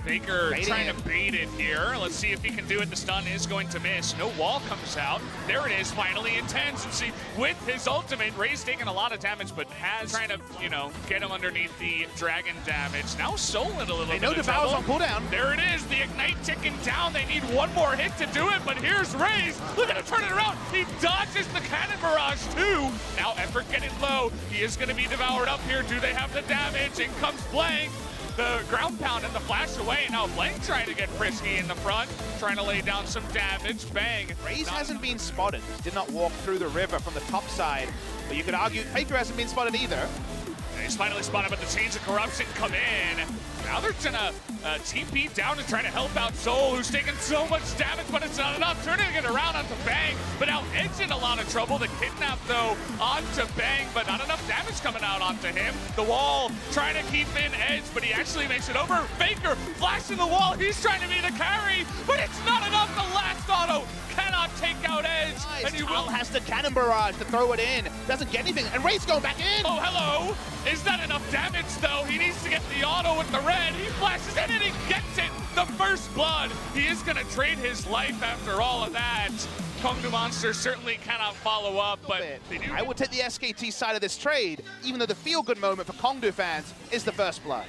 Faker trying to bait it here. Let's see if he can do it. The stun is going to miss. No wall comes out. There it is, finally intense. And see, with his ultimate, Ray's taking a lot of damage, but has trying to, you know, get him underneath the dragon damage. Now Soul in a little bit of Devour's trouble. on cooldown. There it is, the Ignite ticking down. They need one more hit to do it, but here's Ray's. Look at him turn it around. He dodges the Cannon Barrage too. Now Effort getting low. He is going to be devoured up here. Do they have the damage? In comes Blank. The ground pound and the flash away. Now Blank trying to get frisky in the front, trying to lay down some damage. Bang. Raze hasn't been spotted. Did not walk through the river from the top side. But you could argue Faker hasn't been spotted either. He's finally spotted, but the Chains of Corruption come in. Now they're gonna TP down and try to help out Soul, who's taking so much damage, but it's not enough. Turning it around onto Bang, but now Edge in a lot of trouble. The Kidnap, though, onto Bang, but not enough damage coming out onto him. The wall trying to keep in Edge, but he actually makes it over. Faker flashing the wall. He's trying to be the carry, but it's not enough. The last auto cannot take out Edge. Nice. And he will has the Cannon Barrage to throw it in. Doesn't get anything, and Ray's going back in. Oh, hello. Is that enough damage, though? He needs to get the auto with the red. He flashes in and he gets it. The first blood. He is going to trade his life after all of that. Kongdu Monster certainly cannot follow up, but they do. I would take the SKT side of this trade, even though the feel-good moment for Kongdu fans is the first blood.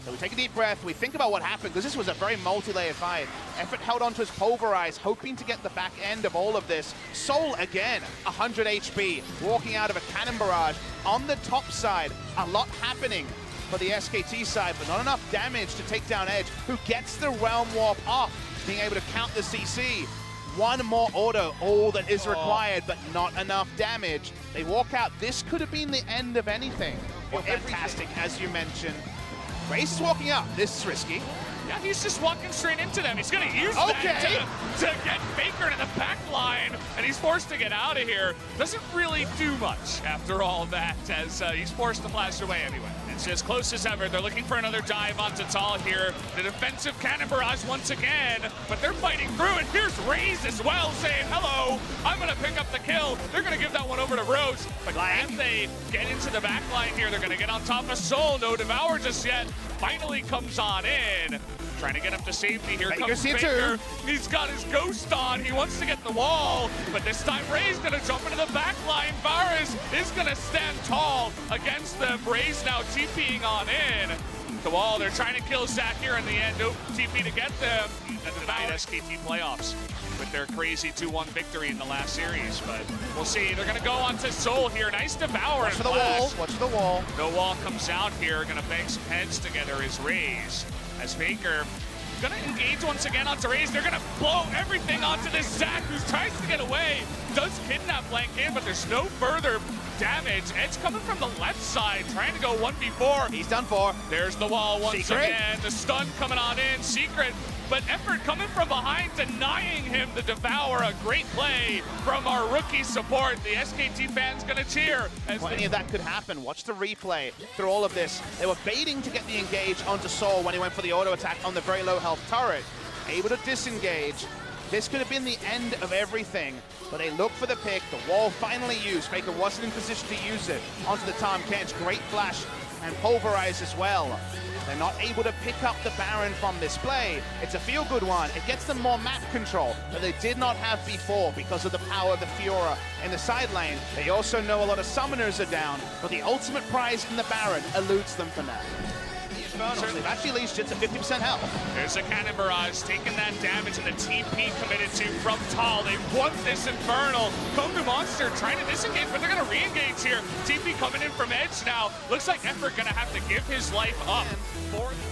So we take a deep breath, we think about what happened, because this was a very multi-layered fight. Effort held onto his Pulverize, hoping to get the back end of all of this. Soul, again, 100 HP, walking out of a Cannon Barrage. On the top side, a lot happening for the SKT side, but not enough damage to take down Edge, who gets the Realm Warp off, being able to count the CC. One more auto, all that is required, but not enough damage. They walk out. This could have been the end of anything. Or fantastic, as you mentioned. Raze is walking out. This is risky. Yeah, he's just walking straight into them. He's going to use that to get Faker to the back line, and he's forced to get out of here. Doesn't really do much after all that, as he's forced to flash away anyway. It's as close as ever. They're looking for another dive onto Tal here. The defensive Cannon Barrage once again, but they're fighting through, and here's Raze as well saying, hello, I'm going to pick up the kill. They're going to give that one over to Rose, but as they get into the back line here, they're going to get on top of Soul. No Devour just yet. Finally comes on in. Trying to get up to safety. Here comes Faker. He's got his Ghost on. He wants to get the wall, but this time Ray's gonna jump into the back line. Varus is gonna stand tall against them. Ray's now TPing on in. The wall, they're trying to kill Zach here in the end. Nope, TP to get them. And the SKT playoffs with their crazy 2-1 victory in the last series, but we'll see. They're gonna go on to Soul here. Nice Devour. Watch for the wall. Watch for the wall. No wall comes out here. Gonna bang some heads together is Raze. As Faker gonna engage once again onto Raze. They're gonna blow everything onto this Zac, who tries to get away. Does Kidnap Blank in, but there's no further damage. Edge coming from the left side, trying to go 1v4. He's done for. There's the wall once again. The stun coming on in. Secret, but Effort coming from behind, denying him the Devour. A great play from our rookie support. The SKT fans gonna cheer. Plenty of that could happen. Watch the replay through all of this. They were baiting to get the engage onto Soul when he went for the auto attack on the very low health turret. Able to disengage. This could have been the end of everything, but they look for the pick. The wall finally used. Faker wasn't in position to use it. Onto the Tahm Kench. Great flash and Pulverize as well. They're not able to pick up the Baron from this play. It's a feel-good one. It gets them more map control that they did not have before because of the power of the Fiora in the side lane. They also know a lot of summoners are down, but the ultimate prize in the Baron eludes them for now. They've actually leashed it to 50% health. There's a Cannon Barrage taking that damage, and the TP committed to from Tal. They won this Infernal. Kongdu Monster trying to disengage, but they're going to re-engage here. TP coming in from Edge now. Looks like Effort going to have to give his life up.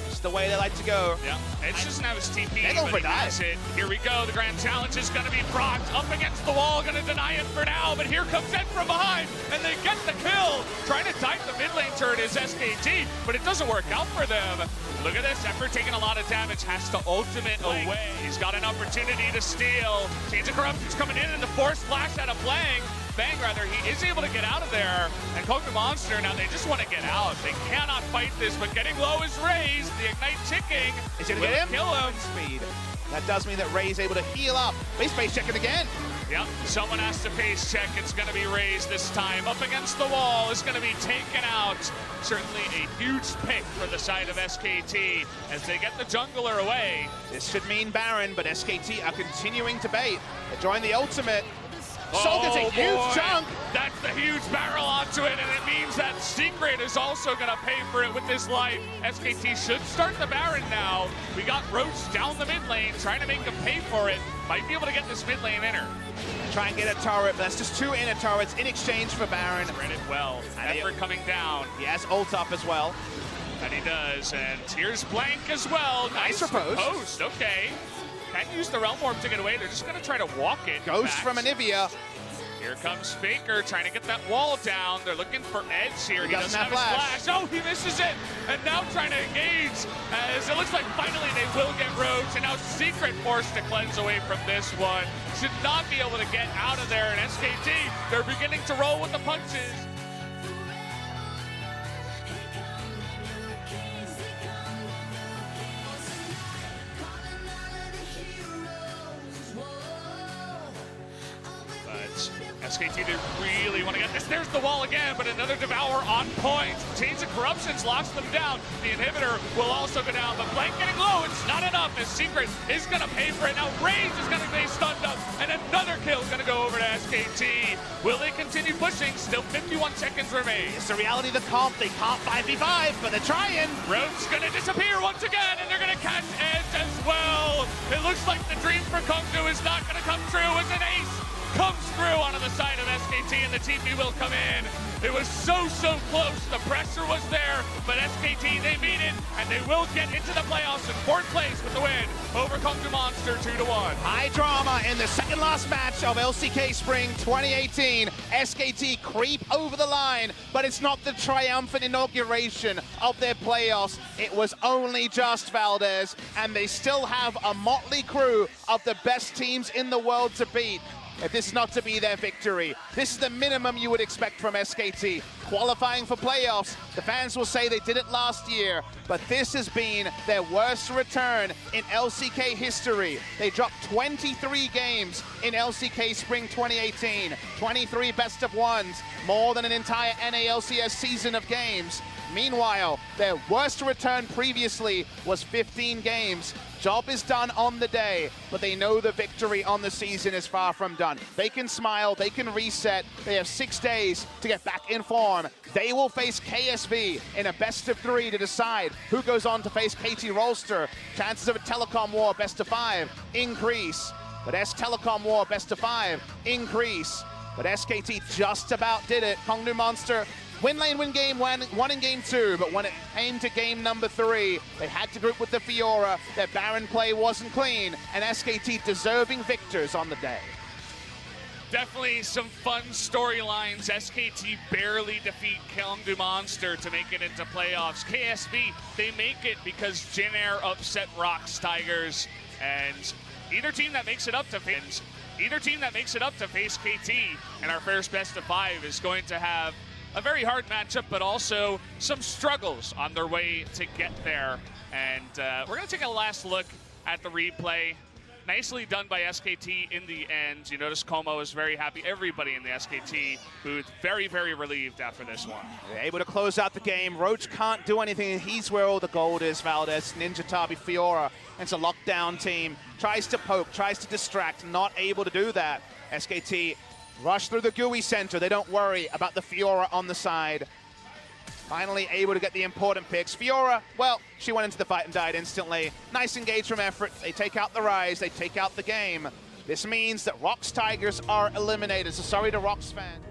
It's the way they like to go. Yeah, Edge doesn't have his TP, they but he has it. Here we go. The grand challenge is going to be Brock up against the wall. Going to deny it for now, but here comes Ed from behind, and they get the kill. Trying to dive the mid lane turret is SKT, but it doesn't work out for them. Look at this. Effort taking a lot of damage. Has to ultimate away. He's got an opportunity to steal. Chains of Corruption's coming in, and the force flash out of Blank. Bang rather, he is able to get out of there. And Koku Monster, now they just want to get out. They cannot fight this, but getting low is raised. The Ignite ticking. Is it going to get him? Kill him. Speed. That does mean that Ray's able to heal up. Base checking again. Yep, someone has to face check. It's going to be raised this time. Up against the wall is going to be taken out. Certainly a huge pick for the side of SKT as they get the jungler away. This should mean Baron, but SKT are continuing to bait. They're drawing the ultimate. Soul gets a huge chunk. That's the huge barrel onto it, and it means that Secret is also going to pay for it with this life. SKT should start the Baron now. We got Roach down the mid lane, trying to make him pay for it. Might be able to get this mid lane inner. Try and get a turret, but that's just 2 inner turrets in exchange for Baron. Read it well. Effort coming down. He has ult up as well. And he does, and here's Blank as well. Nice post. Okay. Can't use the Realm Orb to get away. They're just going to try to walk it. Ghost from Anivia. Here comes Faker trying to get that wall down. They're looking for edge here. He doesn't have his flash. Oh, he misses it. And now trying to engage as it looks like finally they will get Roach. And now Secret forced to cleanse away from this one. Should not be able to get out of there. And SKT, they're beginning to roll with the punches. SKT, they really want to get this. There's the wall again, but another Devour on point. Chains of Corruptions locks them down. The inhibitor will also go down, but Blank getting low. It's not enough as Secret is going to pay for it. Now Raze is going to be stunned up, and another kill is going to go over to SKT. Will they continue pushing? Still 51 seconds remain. It's the reality of the comp. They can't 5v5, but they're trying. Roach's going to disappear once again, and they're going to catch Edge as well. It looks like the dream for Kongdu is not going to come true as an ace comes through onto the side of SKT, and the TP will come in. It was so close. The pressure was there, but SKT, they beat it, and they will get into the playoffs in 4th place with the win over Kongdu Monster 2-1. High drama in the second last match of LCK Spring 2018. SKT creep over the line, but it's not the triumphant inauguration of their playoffs. It was only just Valdez, and they still have a motley crew of the best teams in the world to beat. If this is not to be their victory, this is the minimum you would expect from SKT. Qualifying for playoffs, the fans will say they did it last year, but this has been their worst return in LCK history. They dropped 23 games in LCK Spring 2018, 23 best of ones, more than an entire NALCS season of games. Meanwhile, their worst return previously was 15 games. Job is done on the day, but they know the victory on the season is far from done. They can smile, they can reset. They have 6 days to get back in form. They will face KSV in a best of 3 to decide who goes on to face KT Rolster. Chances of a Telecom War best of 5 increase, but Telecom War best of 5 increase. But SKT just about did it. Kongdu Monster win lane, win game 1 in game 2, but when it came to game number 3, they had to group with the Fiora. Their Baron play wasn't clean, and SKT deserving victors on the day. Definitely some fun storylines. SKT barely defeat Kongdu Monster to make it into playoffs. KSV, they make it because Jin Air upset Rocks Tigers, and either team that makes it up to face KT in our first best of 5 is going to have a very hard matchup, but also some struggles on their way to get there. And we're going to take a last look at the replay. Nicely done by SKT in the end. You notice Como is very happy. Everybody in the SKT booth very relieved after this one. They're able to close out the game. Roach can't do anything. He's where all the gold is. Valdez, Ninja Tabi, Fiora. It's a lockdown team. Tries to poke, tries to distract. Not able to do that. SKT rush through the GUI center. They don't worry about the Fiora on the side. Finally able to get the important picks. Fiora, well, she went into the fight and died instantly. Nice engage from Effort. They take out the Rise. They take out the game. This means that Rocks Tigers are eliminated. So sorry to Rocks fans.